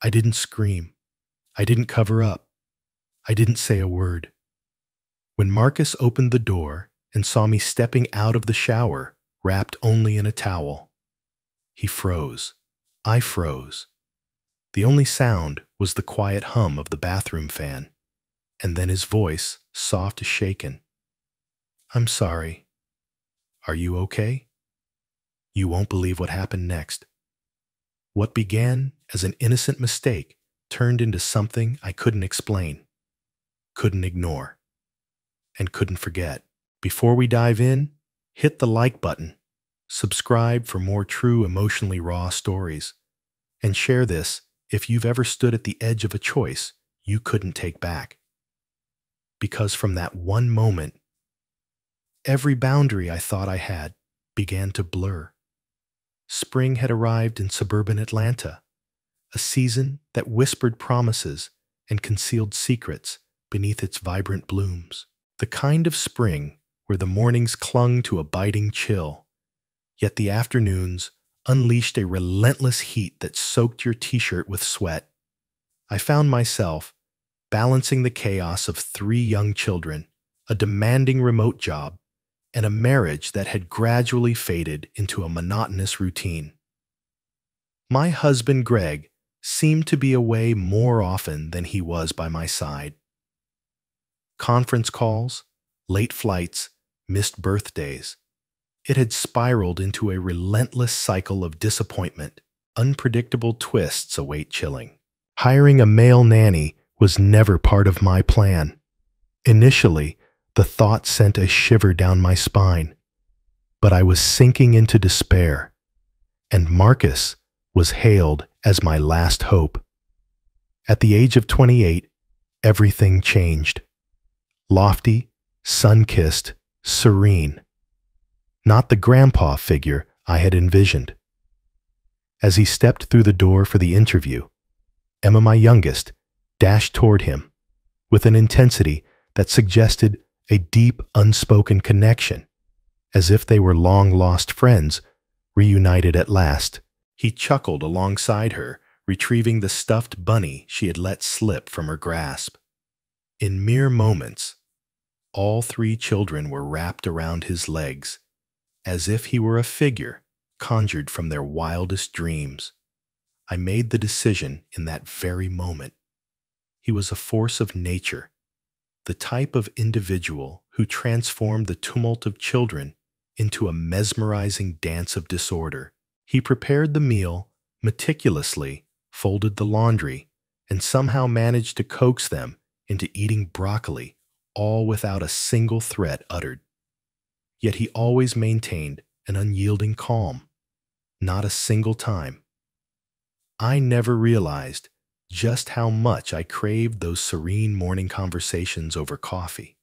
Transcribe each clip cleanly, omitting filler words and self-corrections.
I didn't scream. I didn't cover up. I didn't say a word. When Marcus opened the door and saw me stepping out of the shower, wrapped only in a towel, he froze. I froze. The only sound was the quiet hum of the bathroom fan, and then his voice, soft as shaken. "I'm sorry. Are you okay?" You won't believe what happened next. What began as an innocent mistake turned into something I couldn't explain, couldn't ignore, and couldn't forget. Before we dive in, hit the like button, subscribe for more true emotionally raw stories, and share this if you've ever stood at the edge of a choice you couldn't take back. Because from that one moment, every boundary I thought I had began to blur. Spring had arrived in suburban Atlanta, a season that whispered promises and concealed secrets beneath its vibrant blooms. The kind of spring where the mornings clung to a biting chill, yet the afternoons unleashed a relentless heat that soaked your t-shirt with sweat. I found myself balancing the chaos of 3 young children, a demanding remote job, and a marriage that had gradually faded into a monotonous routine. My husband, Greg, seemed to be away more often than he was by my side. Conference calls, late flights, missed birthdays. It had spiraled into a relentless cycle of disappointment. Unpredictable twists await chilling. Hiring a male nanny was never part of my plan. Initially, the thought sent a shiver down my spine, but I was sinking into despair, and Marcus was hailed as my last hope. At the age of 28, everything changed. Lofty, sun-kissed, serene. Not the grandpa figure I had envisioned. As he stepped through the door for the interview, Emma, my youngest, dashed toward him with an intensity that suggested a deep, unspoken connection, as if they were long-lost friends, reunited at last. He chuckled alongside her, retrieving the stuffed bunny she had let slip from her grasp. In mere moments, all 3 children were wrapped around his legs, as if he were a figure conjured from their wildest dreams. I made the decision in that very moment. He was a force of nature, the type of individual who transformed the tumult of children into a mesmerizing dance of disorder. He prepared the meal meticulously, folded the laundry, and somehow managed to coax them into eating broccoli, all without a single threat uttered. Yet he always maintained an unyielding calm. Not a single time. I never realized just how much I craved those serene morning conversations over coffee,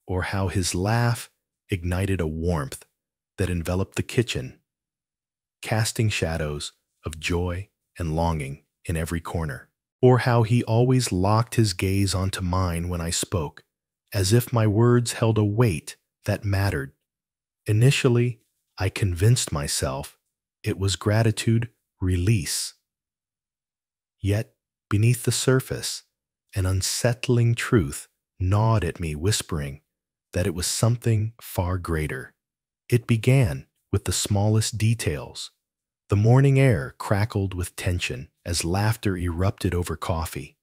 or how his laugh ignited a warmth that enveloped the kitchen, casting shadows of joy and longing in every corner, or how he always locked his gaze onto mine when I spoke, as if my words held a weight that mattered. Initially, I convinced myself it was gratitude release. Yet, beneath the surface, an unsettling truth gnawed at me, whispering that it was something far greater. It began with the smallest details. The morning air crackled with tension as laughter erupted over coffee.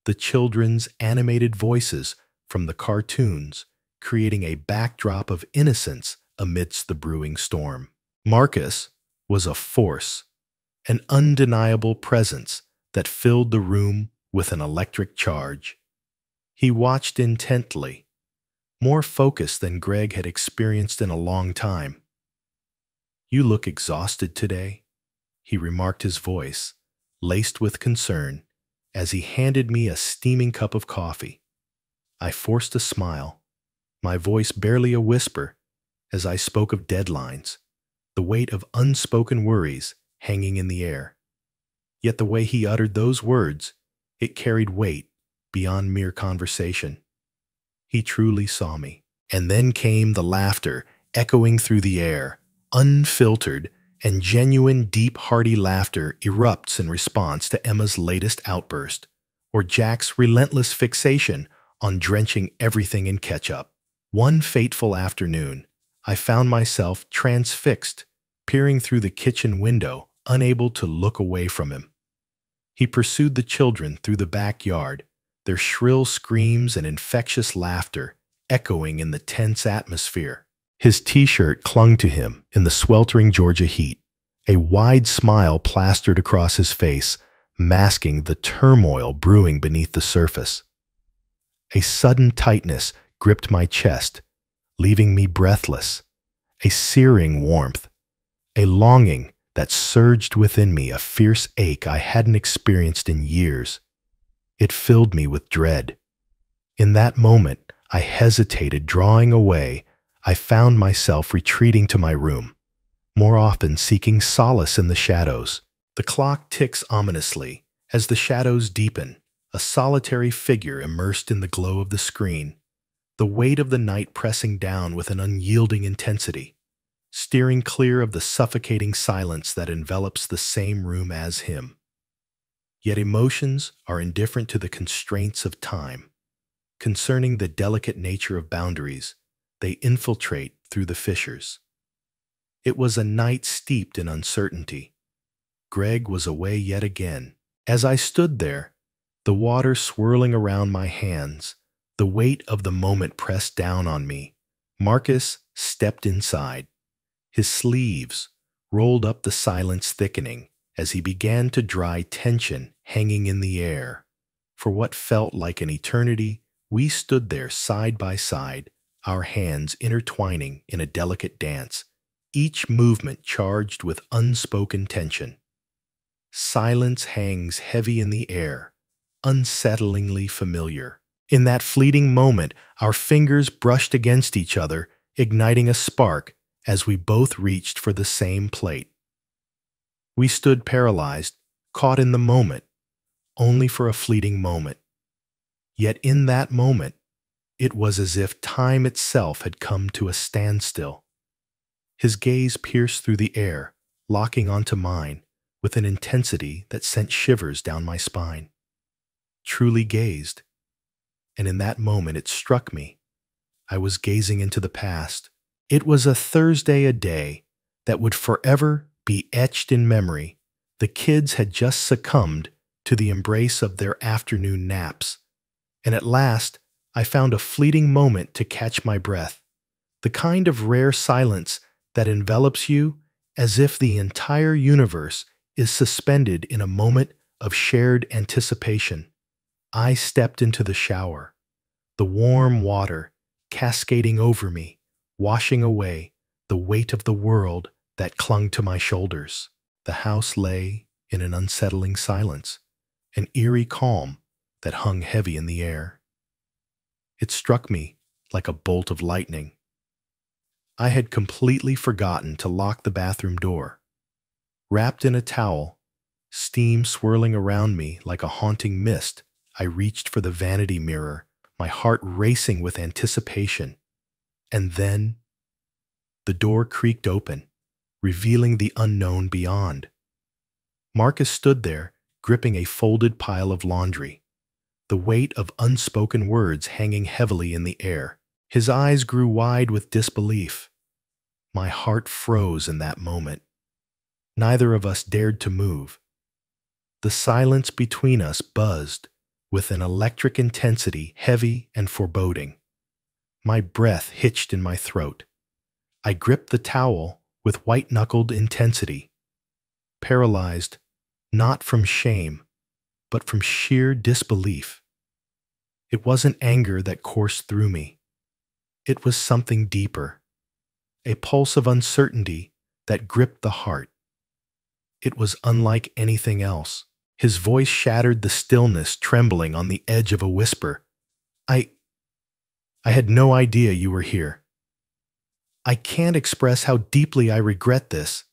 The children's animated voices from the cartoons creating a backdrop of innocence amidst the brewing storm. Marcus was a force, an undeniable presence that filled the room with an electric charge. He watched intently, more focused than Greg had experienced in a long time. "You look exhausted today," he remarked, his voice laced with concern, as he handed me a steaming cup of coffee. I forced a smile, my voice barely a whisper, as I spoke of deadlines, the weight of unspoken worries hanging in the air. Yet the way he uttered those words, it carried weight beyond mere conversation. He truly saw me. And then came the laughter, echoing through the air, unfiltered and genuine, deep, hearty laughter erupts in response to Emma's latest outburst, or Jack's relentless fixation on drenching everything in ketchup. One fateful afternoon, I found myself transfixed, peering through the kitchen window, unable to look away from him. He pursued the children through the backyard, their shrill screams and infectious laughter echoing in the tense atmosphere. His t-shirt clung to him in the sweltering Georgia heat, a wide smile plastered across his face, masking the turmoil brewing beneath the surface. A sudden tightness gripped my chest, leaving me breathless, a searing warmth, a longing that surged within me, a fierce ache I hadn't experienced in years. It filled me with dread. In that moment, I hesitated, drawing away. I found myself retreating to my room, more often seeking solace in the shadows. The clock ticks ominously as the shadows deepen, a solitary figure immersed in the glow of the screen, the weight of the night pressing down with an unyielding intensity, steering clear of the suffocating silence that envelops the same room as him. Yet emotions are indifferent to the constraints of time. Concerning the delicate nature of boundaries, they infiltrate through the fissures. It was a night steeped in uncertainty. Greg was away yet again. As I stood there, the water swirling around my hands, the weight of the moment pressed down on me, Marcus stepped inside. His sleeves rolled up, the silence thickening as he began to dry tension hanging in the air. For what felt like an eternity, we stood there side by side, our hands intertwining in a delicate dance, each movement charged with unspoken tension. Silence hangs heavy in the air, unsettlingly familiar. In that fleeting moment, our fingers brushed against each other, igniting a spark as we both reached for the same plate. We stood paralyzed, caught in the moment, only for a fleeting moment. Yet in that moment, it was as if time itself had come to a standstill. His gaze pierced through the air, locking onto mine with an intensity that sent shivers down my spine. Truly gazed, and in that moment it struck me. I was gazing into the past. It was a Thursday, a day that would forever be etched in memory. The kids had just succumbed to the embrace of their afternoon naps, and at last I found a fleeting moment to catch my breath, the kind of rare silence that envelops you as if the entire universe is suspended in a moment of shared anticipation. I stepped into the shower, the warm water cascading over me, washing away the weight of the world that clung to my shoulders. The house lay in an unsettling silence, an eerie calm that hung heavy in the air. It struck me like a bolt of lightning. I had completely forgotten to lock the bathroom door. Wrapped in a towel, steam swirling around me like a haunting mist, I reached for the vanity mirror, my heart racing with anticipation. And then, the door creaked open, revealing the unknown beyond. Marcus stood there, gripping a folded pile of laundry, the weight of unspoken words hanging heavily in the air. His eyes grew wide with disbelief. My heart froze in that moment. Neither of us dared to move. The silence between us buzzed with an electric intensity heavy and foreboding. My breath hitched in my throat. I gripped the towel with white-knuckled intensity, paralyzed not from shame, but from sheer disbelief. It wasn't anger that coursed through me. It was something deeper, a pulse of uncertainty that gripped the heart. It was unlike anything else. His voice shattered the stillness, trembling on the edge of a whisper. I had no idea you were here. I can't express how deeply I regret this.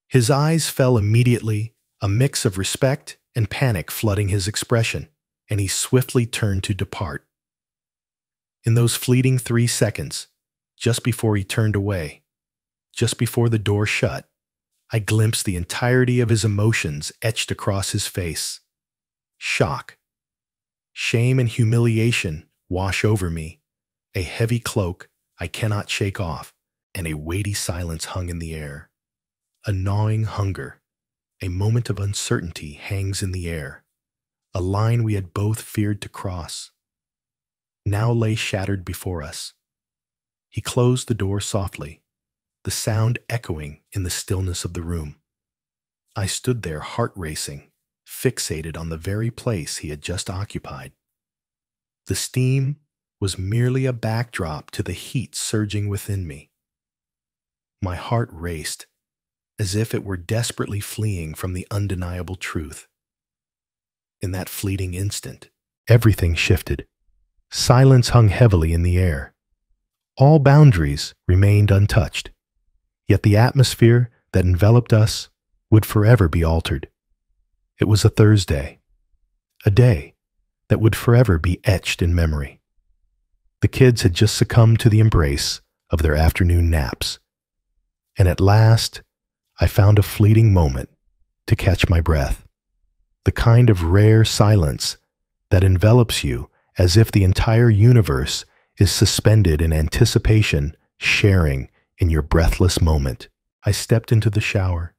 His eyes fell immediately, a mix of respect and panic flooding his expression, and he swiftly turned to depart. In those fleeting 3 seconds, just before he turned away, just before the door shut, I glimpsed the entirety of his emotions etched across his face. Shock, shame, and humiliation wash over me, a heavy cloak I cannot shake off, and a weighty silence hung in the air. A gnawing hunger, a moment of uncertainty hangs in the air. A line we had both feared to cross now lay shattered before us. He closed the door softly, the sound echoing in the stillness of the room. I stood there, heart racing, fixated on the very place he had just occupied. The steam was merely a backdrop to the heat surging within me. My heart raced, as if it were desperately fleeing from the undeniable truth. In that fleeting instant, everything shifted. Silence hung heavily in the air. All boundaries remained untouched, yet the atmosphere that enveloped us would forever be altered. It was a Thursday, a day that would forever be etched in memory. The kids had just succumbed to the embrace of their afternoon naps, and at last I found a fleeting moment to catch my breath, the kind of rare silence that envelops you as if the entire universe is suspended in anticipation, sharing in your breathless moment. I stepped into the shower,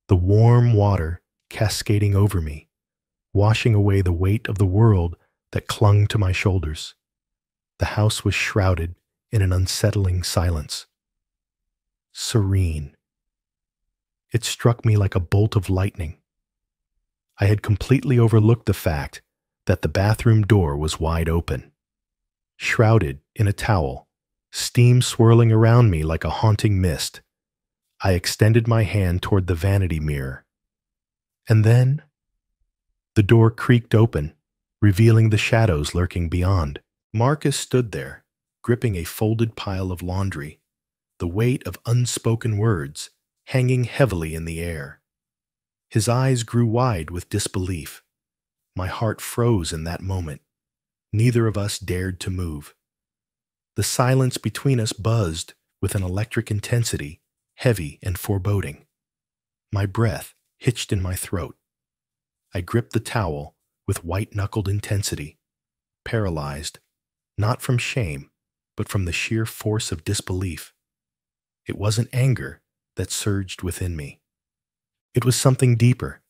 the warm water cascading over me, washing away the weight of the world that clung to my shoulders. The house was shrouded in an unsettling silence. Serene. It struck me like a bolt of lightning. I had completely overlooked the fact that the bathroom door was wide open. Shrouded in a towel, steam swirling around me like a haunting mist, I extended my hand toward the vanity mirror. And then, the door creaked open, revealing the shadows lurking beyond. Marcus stood there, gripping a folded pile of laundry, the weight of unspoken words hanging heavily in the air. His eyes grew wide with disbelief. My heart froze in that moment. Neither of us dared to move. The silence between us buzzed with an electric intensity, heavy and foreboding. My breath hitched in my throat. I gripped the towel with white-knuckled intensity, paralyzed, not from shame, but from the sheer force of disbelief. It wasn't anger that surged within me. It was something deeper,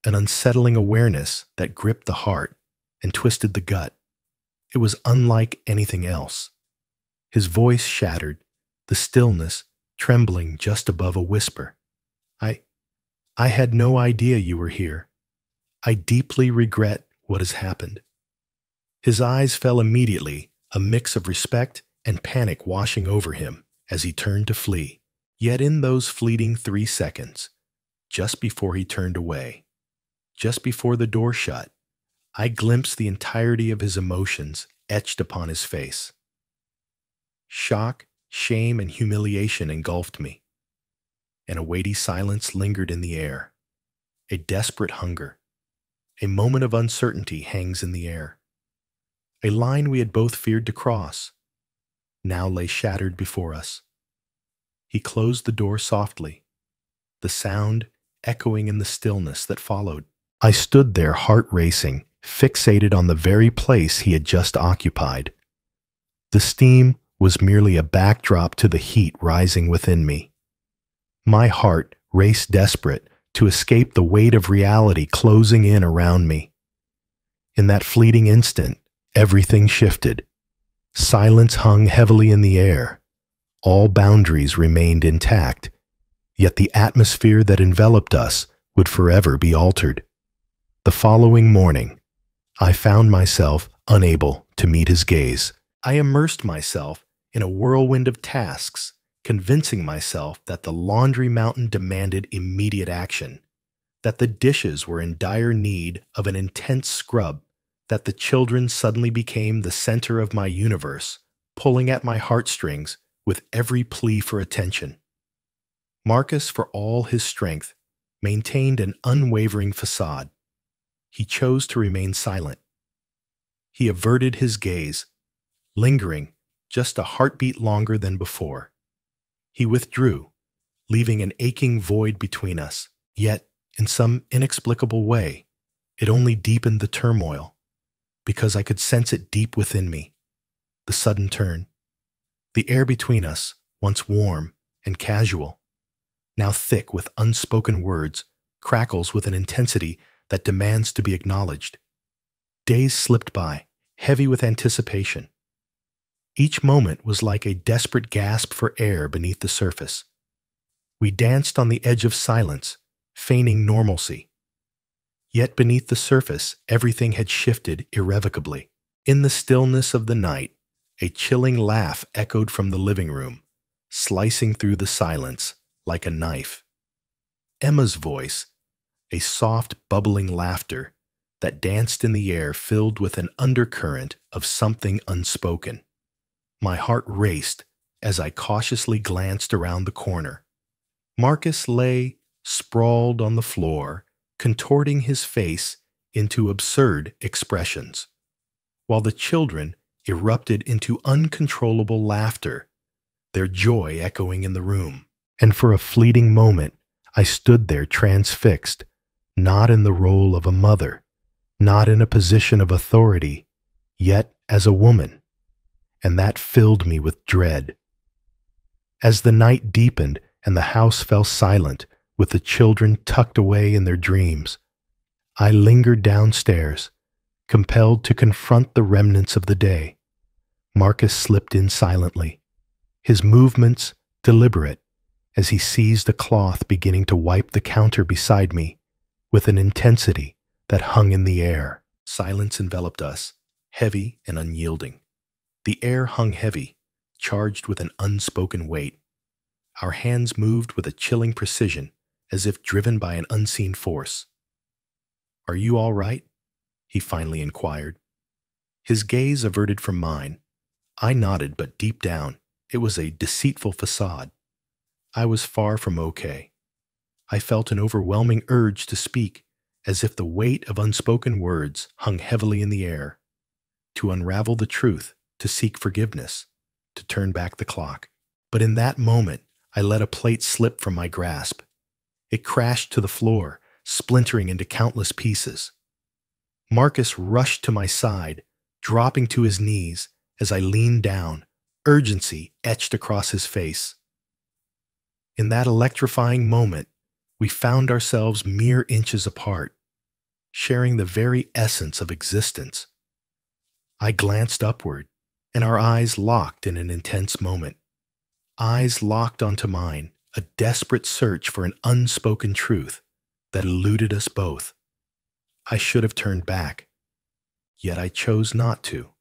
an unsettling awareness that gripped the heart and twisted the gut. It was unlike anything else. His voice shattered, the stillness trembling just above a whisper. I had no idea you were here. I deeply regret what has happened. His eyes fell immediately, a mix of respect and panic washing over him as he turned to flee. Yet in those fleeting 3 seconds, just before he turned away, just before the door shut, I glimpsed the entirety of his emotions etched upon his face. Shock, shame, and humiliation engulfed me, and a weighty silence lingered in the air. A desperate hunger, a moment of uncertainty hangs in the air. A line we had both feared to cross now lay shattered before us. He closed the door softly, the sound echoing in the stillness that followed. I stood there, heart racing, fixated on the very place he had just occupied. The steam was merely a backdrop to the heat rising within me. My heart raced desperate to escape the weight of reality closing in around me. In that fleeting instant, everything shifted. Silence hung heavily in the air. All boundaries remained intact, yet the atmosphere that enveloped us would forever be altered. The following morning, I found myself unable to meet his gaze. I immersed myself in a whirlwind of tasks, convincing myself that the laundry mountain demanded immediate action, that the dishes were in dire need of an intense scrub, that the children suddenly became the center of my universe, pulling at my heartstrings with every plea for attention. Marcus, for all his strength, maintained an unwavering facade. He chose to remain silent. He averted his gaze, lingering just a heartbeat longer than before. He withdrew, leaving an aching void between us. Yet, in some inexplicable way, it only deepened the turmoil, because I could sense it deep within me. The sudden turn. The air between us, once warm and casual, now thick with unspoken words, crackles with an intensity that demands to be acknowledged. Days slipped by, heavy with anticipation. Each moment was like a desperate gasp for air beneath the surface. We danced on the edge of silence, feigning normalcy. Yet beneath the surface, everything had shifted irrevocably. In the stillness of the night, a chilling laugh echoed from the living room, slicing through the silence like a knife. Emma's voice, a soft, bubbling laughter that danced in the air filled with an undercurrent of something unspoken. My heart raced as I cautiously glanced around the corner. Marcus lay sprawled on the floor, contorting his face into absurd expressions, while the children erupted into uncontrollable laughter, their joy echoing in the room. And for a fleeting moment, I stood there transfixed, not in the role of a mother, not in a position of authority, yet as a woman, and that filled me with dread. As the night deepened and the house fell silent, with the children tucked away in their dreams, I lingered downstairs, compelled to confront the remnants of the day. Marcus slipped in silently, his movements deliberate, as he seized a cloth beginning to wipe the counter beside me with an intensity that hung in the air. Silence enveloped us, heavy and unyielding. The air hung heavy, charged with an unspoken weight. Our hands moved with a chilling precision, as if driven by an unseen force. "Are you all right?" he finally inquired. His gaze averted from mine. I nodded, but deep down, it was a deceitful facade. I was far from okay. I felt an overwhelming urge to speak, as if the weight of unspoken words hung heavily in the air. To unravel the truth, to seek forgiveness, to turn back the clock. But in that moment, I let a plate slip from my grasp. It crashed to the floor, splintering into countless pieces. Marcus rushed to my side, dropping to his knees as I leaned down, urgency etched across his face. In that electrifying moment, we found ourselves mere inches apart, sharing the very essence of existence. I glanced upward, and our eyes locked in an intense moment. Eyes locked onto mine, a desperate search for an unspoken truth that eluded us both. I should have turned back, yet I chose not to.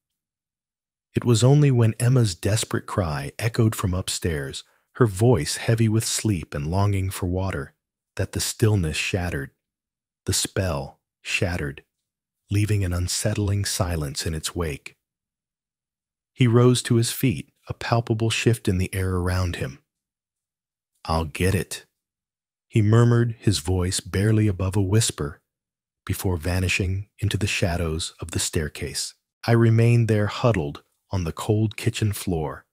It was only when Emma's desperate cry echoed from upstairs, her voice heavy with sleep and longing for water, that the stillness shattered. The spell shattered, leaving an unsettling silence in its wake. He rose to his feet, a palpable shift in the air around him. "I'll get it," he murmured, his voice barely above a whisper, before vanishing into the shadows of the staircase. I remained there huddled on the cold kitchen floor,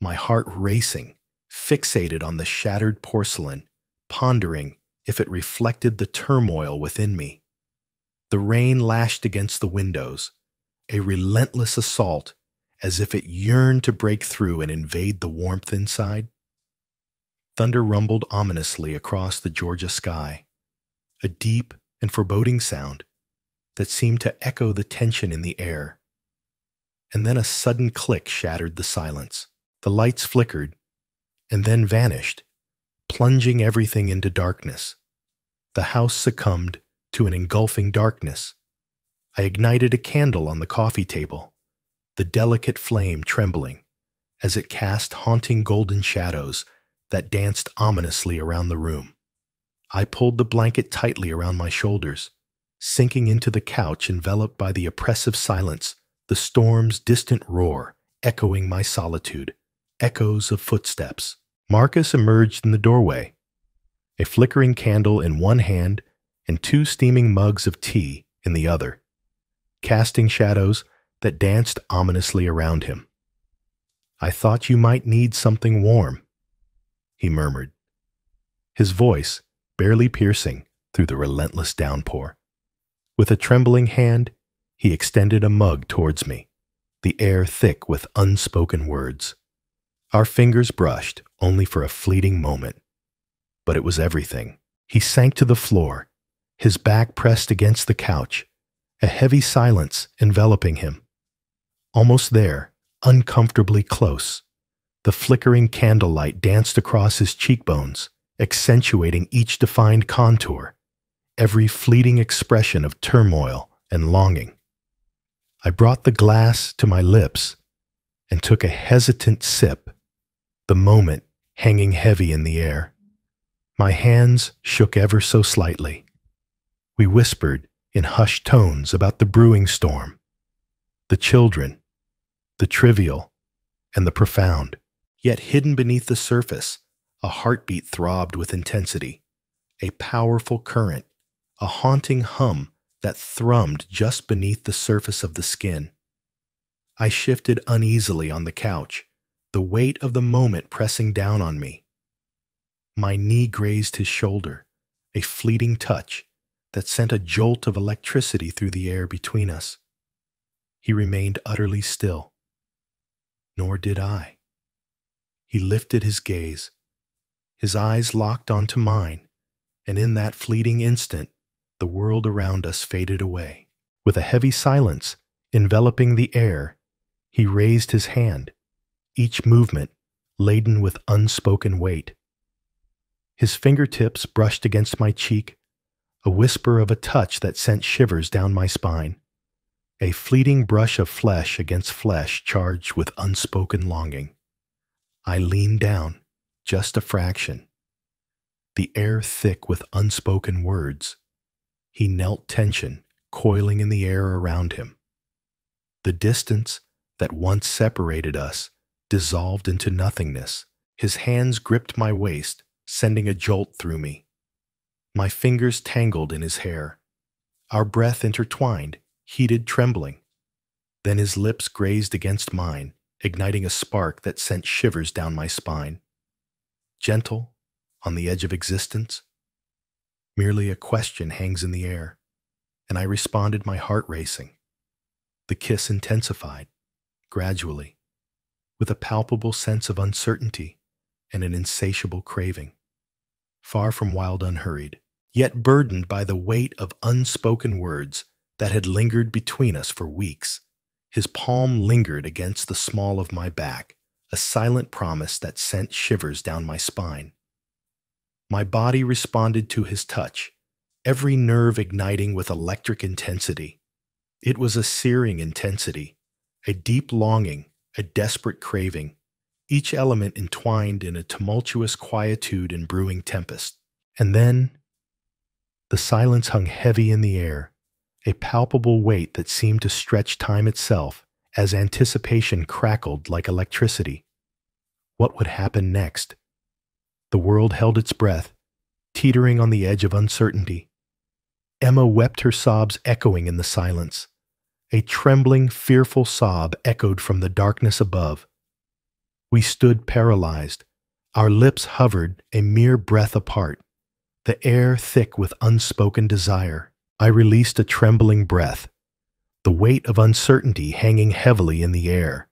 my heart racing, fixated on the shattered porcelain, pondering if it reflected the turmoil within me. The rain lashed against the windows, a relentless assault, as if it yearned to break through and invade the warmth inside. Thunder rumbled ominously across the Georgia sky, a deep and foreboding sound that seemed to echo the tension in the air. And then a sudden click shattered the silence. The lights flickered and then vanished, plunging everything into darkness. The house succumbed to an engulfing darkness. I ignited a candle on the coffee table, the delicate flame trembling as it cast haunting golden shadows that danced ominously around the room. I pulled the blanket tightly around my shoulders, sinking into the couch enveloped by the oppressive silence, the storm's distant roar echoing my solitude, echoes of footsteps. Marcus emerged in the doorway, a flickering candle in one hand and 2 steaming mugs of tea in the other, casting shadows that danced ominously around him. "I thought you might need something warm," he murmured, his voice barely piercing through the relentless downpour. With a trembling hand, he extended a mug towards me, the air thick with unspoken words. Our fingers brushed only for a fleeting moment, but it was everything. He sank to the floor, his back pressed against the couch, a heavy silence enveloping him. Almost there, uncomfortably close, the flickering candlelight danced across his cheekbones, accentuating each defined contour, every fleeting expression of turmoil and longing. I brought the glass to my lips and took a hesitant sip, the moment hanging heavy in the air. My hands shook ever so slightly. We whispered in hushed tones about the brewing storm, the children, the trivial, and the profound. Yet hidden beneath the surface, a heartbeat throbbed with intensity, a powerful current, a haunting hum that thrummed just beneath the surface of the skin. I shifted uneasily on the couch, the weight of the moment pressing down on me. My knee grazed his shoulder, a fleeting touch that sent a jolt of electricity through the air between us. He remained utterly still. Nor did I. He lifted his gaze. His eyes locked onto mine, and in that fleeting instant, the world around us faded away. With a heavy silence enveloping the air, he raised his hand, each movement laden with unspoken weight. His fingertips brushed against my cheek, a whisper of a touch that sent shivers down my spine, a fleeting brush of flesh against flesh charged with unspoken longing. I leaned down, just a fraction, the air thick with unspoken words. He knelt, tension coiling in the air around him. The distance that once separated us dissolved into nothingness. His hands gripped my waist, sending a jolt through me. My fingers tangled in his hair. Our breath intertwined, heated, trembling. Then his lips grazed against mine, igniting a spark that sent shivers down my spine. Gentle, on the edge of existence, merely a question hangs in the air, and I responded, my heart racing. The kiss intensified, gradually, with a palpable sense of uncertainty and an insatiable craving, far from wild, unhurried, yet burdened by the weight of unspoken words that had lingered between us for weeks. His palm lingered against the small of my back, a silent promise that sent shivers down my spine. My body responded to his touch, every nerve igniting with electric intensity. It was a searing intensity, a deep longing, a desperate craving, each element entwined in a tumultuous quietude and brewing tempest. And then, the silence hung heavy in the air, a palpable weight that seemed to stretch time itself as anticipation crackled like electricity. What would happen next? The world held its breath, teetering on the edge of uncertainty. Emma wept, her sobs echoing in the silence. A trembling, fearful sob echoed from the darkness above. We stood paralyzed, our lips hovered a mere breath apart, the air thick with unspoken desire. I released a trembling breath, the weight of uncertainty hanging heavily in the air.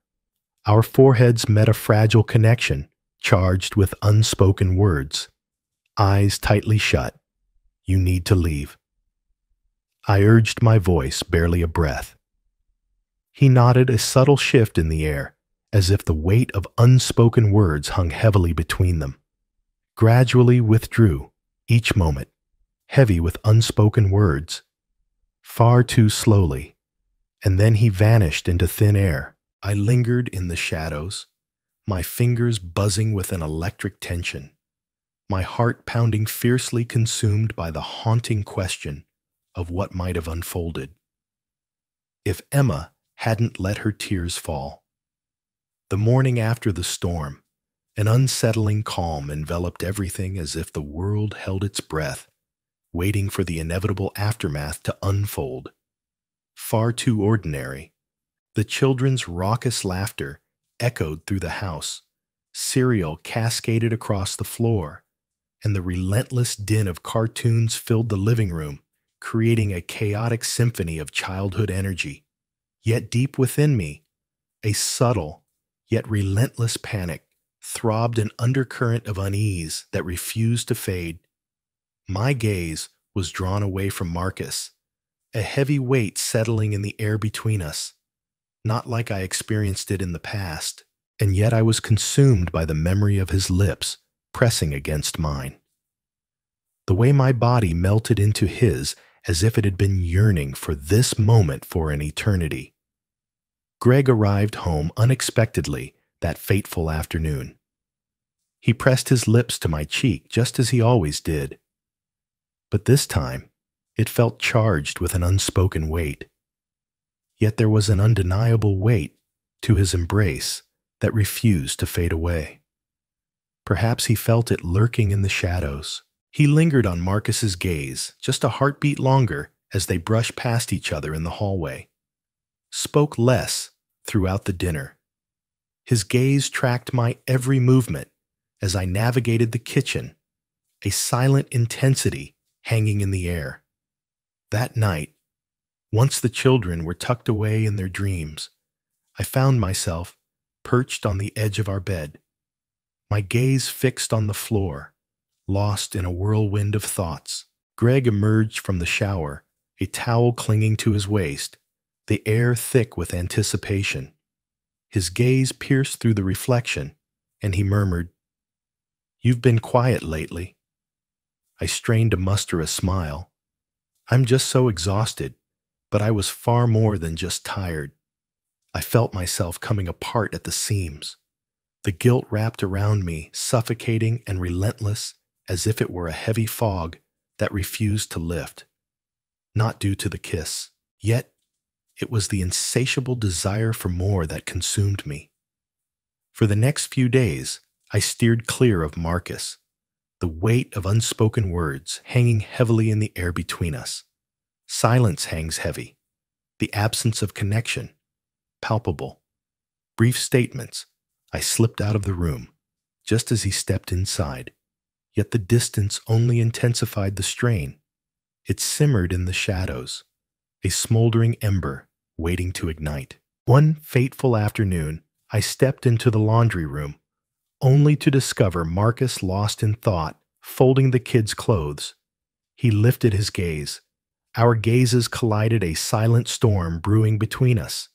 Our foreheads met a fragile connection, charged with unspoken words. Eyes tightly shut. You need to leave. I urged, my voice barely a breath. He nodded, a subtle shift in the air, as if the weight of unspoken words hung heavily between them. Gradually withdrew, each moment, heavy with unspoken words, far too slowly, and then he vanished into thin air. I lingered in the shadows, my fingers buzzing with an electric tension, my heart pounding fiercely, consumed by the haunting question of what might have unfolded if Emma hadn't let her tears fall. The morning after the storm, an unsettling calm enveloped everything, as if the world held its breath, waiting for the inevitable aftermath to unfold. Far too ordinary. The children's raucous laughter echoed through the house. Cereal cascaded across the floor, and the relentless din of cartoons filled the living room, creating a chaotic symphony of childhood energy. Yet deep within me, a subtle, yet relentless panic throbbed an undercurrent of unease that refused to fade. My gaze was drawn away from Marcus, a heavy weight settling in the air between us, not like I experienced it in the past, and yet I was consumed by the memory of his lips pressing against mine. The way my body melted into his as if it had been yearning for this moment for an eternity. Greg arrived home unexpectedly that fateful afternoon. He pressed his lips to my cheek just as he always did. But this time, it felt charged with an unspoken weight. Yet there was an undeniable weight to his embrace that refused to fade away. Perhaps he felt it lurking in the shadows. He lingered on Marcus's gaze just a heartbeat longer as they brushed past each other in the hallway. Spoke less throughout the dinner. His gaze tracked my every movement as I navigated the kitchen, a silent intensity hanging in the air. That night, once the children were tucked away in their dreams, I found myself perched on the edge of our bed, my gaze fixed on the floor, lost in a whirlwind of thoughts. Greg emerged from the shower, a towel clinging to his waist, the air thick with anticipation. His gaze pierced through the reflection, and he murmured, "You've been quiet lately." I strained to muster a smile. I'm just so exhausted, but I was far more than just tired. I felt myself coming apart at the seams. The guilt wrapped around me, suffocating and relentless, as if it were a heavy fog that refused to lift. Not due to the kiss, yet it was the insatiable desire for more that consumed me. For the next few days, I steered clear of Marcus, the weight of unspoken words hanging heavily in the air between us. Silence hangs heavy, the absence of connection, palpable. Brief statements. I slipped out of the room, just as he stepped inside. Yet the distance only intensified the strain. It simmered in the shadows, a smoldering ember waiting to ignite. One fateful afternoon, I stepped into the laundry room, only to discover Marcus lost in thought, folding the kids' clothes. He lifted his gaze. Our gazes collided, a silent storm brewing between us.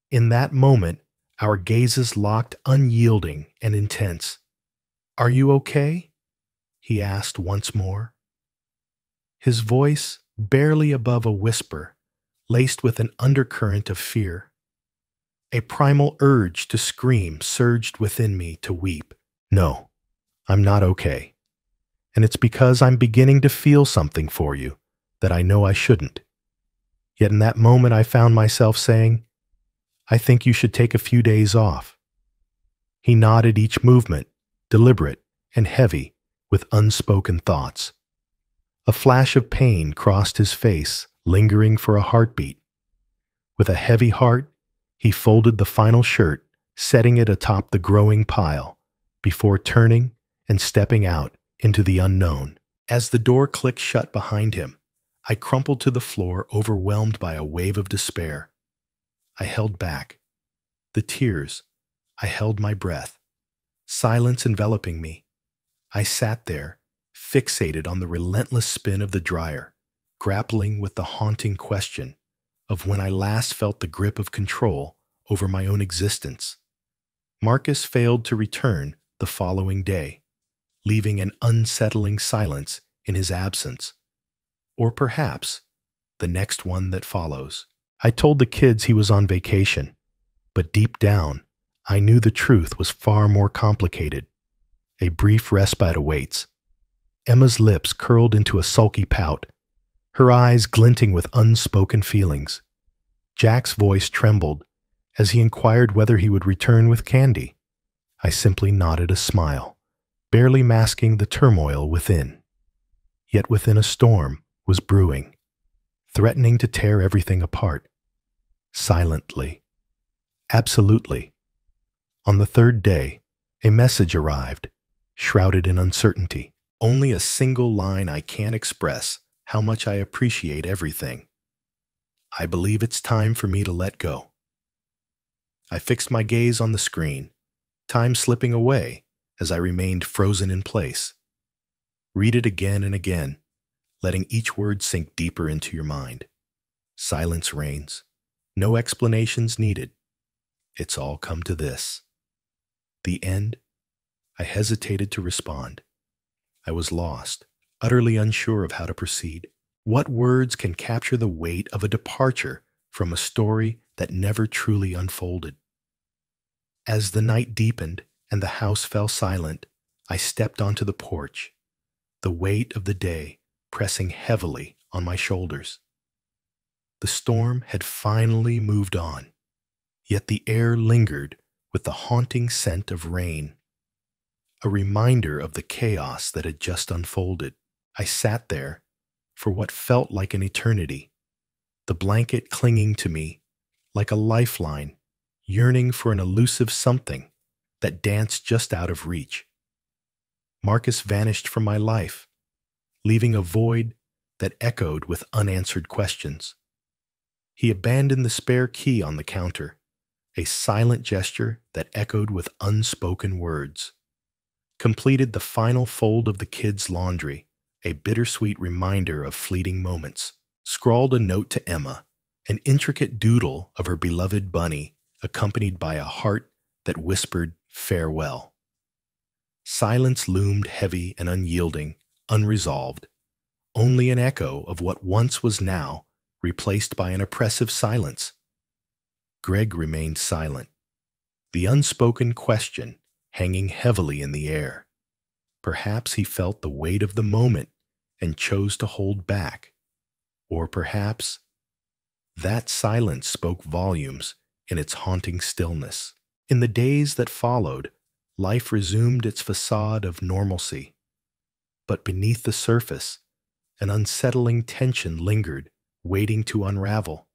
In that moment, our gazes locked, unyielding and intense. "Are you okay?" he asked once more. His voice, barely above a whisper, laced with an undercurrent of fear. A primal urge to scream surged within me to weep. "No, I'm not okay. And it's because I'm beginning to feel something for you that I know I shouldn't." Yet in that moment I found myself saying, "I think you should take a few days off." He nodded, each movement, deliberate and heavy with unspoken thoughts. A flash of pain crossed his face, lingering for a heartbeat. With a heavy heart, he folded the final shirt, setting it atop the growing pile, before turning and stepping out into the unknown. As the door clicked shut behind him, I crumpled to the floor, overwhelmed by a wave of despair. I held back. The tears. I held my breath. Silence enveloping me. I sat there, fixated on the relentless spin of the dryer, grappling with the haunting question of when I last felt the grip of control over my own existence. Marcus failed to return the following day, leaving an unsettling silence in his absence. Or perhaps the next one that follows. I told the kids he was on vacation, but deep down, I knew the truth was far more complicated. A brief respite awaits. Emma's lips curled into a sulky pout, her eyes glinting with unspoken feelings. Jack's voice trembled as he inquired whether he would return with Candy. I simply nodded a smile, barely masking the turmoil within. Yet within a storm was brewing, threatening to tear everything apart. Silently. Absolutely. On the third day, a message arrived, shrouded in uncertainty. Only a single line I can't express how much I appreciate everything. I believe it's time for me to let go. I fixed my gaze on the screen, time slipping away as I remained frozen in place. Read it again and again, letting each word sink deeper into your mind. Silence reigns. No explanations needed. It's all come to this. The end? I hesitated to respond. I was lost, utterly unsure of how to proceed. What words can capture the weight of a departure from a story that never truly unfolded? As the night deepened and the house fell silent, I stepped onto the porch, the weight of the day pressing heavily on my shoulders. The storm had finally moved on, yet the air lingered with the haunting scent of rain, a reminder of the chaos that had just unfolded. I sat there for what felt like an eternity, the blanket clinging to me like a lifeline, yearning for an elusive something that danced just out of reach. Marcus vanished from my life, leaving a void that echoed with unanswered questions. He abandoned the spare key on the counter, a silent gesture that echoed with unspoken words. Completed the final fold of the kids' laundry, a bittersweet reminder of fleeting moments. Scrawled a note to Emma, an intricate doodle of her beloved bunny, accompanied by a heart that whispered farewell. Silence loomed heavy and unyielding, unresolved, only an echo of what once was now replaced by an oppressive silence. Greg remained silent, the unspoken question hanging heavily in the air. Perhaps he felt the weight of the moment and chose to hold back. Or perhaps that silence spoke volumes in its haunting stillness. In the days that followed, life resumed its facade of normalcy. But beneath the surface, an unsettling tension lingered, waiting to unravel.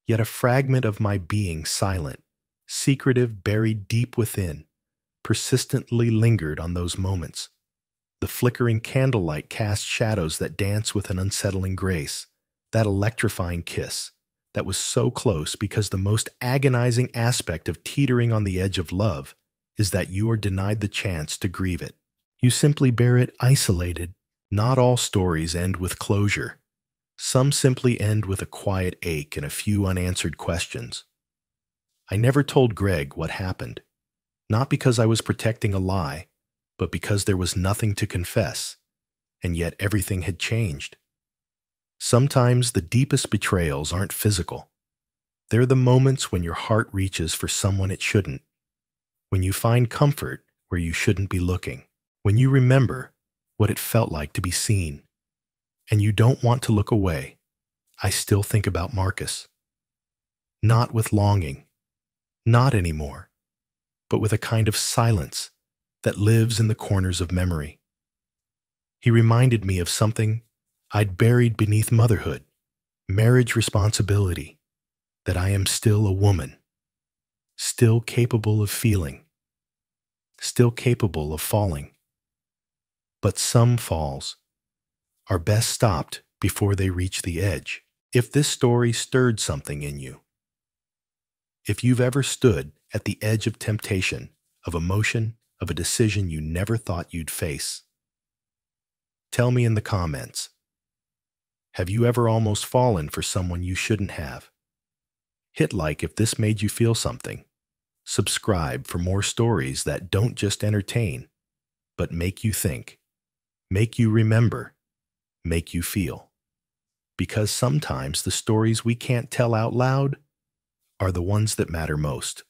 Yet a fragment of my being, silent, secretive, buried deep within, persistently lingered on those moments. The flickering candlelight cast shadows that dance with an unsettling grace, that electrifying kiss that was so close because the most agonizing aspect of teetering on the edge of love is that you are denied the chance to grieve it. You simply bear it isolated. Not all stories end with closure. Some simply end with a quiet ache and a few unanswered questions. I never told Greg what happened, not because I was protecting a lie, but because there was nothing to confess, and yet everything had changed. Sometimes the deepest betrayals aren't physical. They're the moments when your heart reaches for someone it shouldn't, when you find comfort where you shouldn't be looking, when you remember what it felt like to be seen, and you don't want to look away. I still think about Marcus. Not with longing, not anymore, but with a kind of silence that lives in the corners of memory. He reminded me of something I'd buried beneath motherhood, marriage responsibility, that I am still a woman, still capable of feeling, still capable of falling. But some falls are best stopped before they reach the edge. If this story stirred something in you, if you've ever stood at the edge of temptation, of emotion, of a decision you never thought you'd face, tell me in the comments. Have you ever almost fallen for someone you shouldn't have? Hit like if this made you feel something. Subscribe for more stories that don't just entertain, but make you think, make you remember, make you feel. Because sometimes the stories we can't tell out loud are the ones that matter most.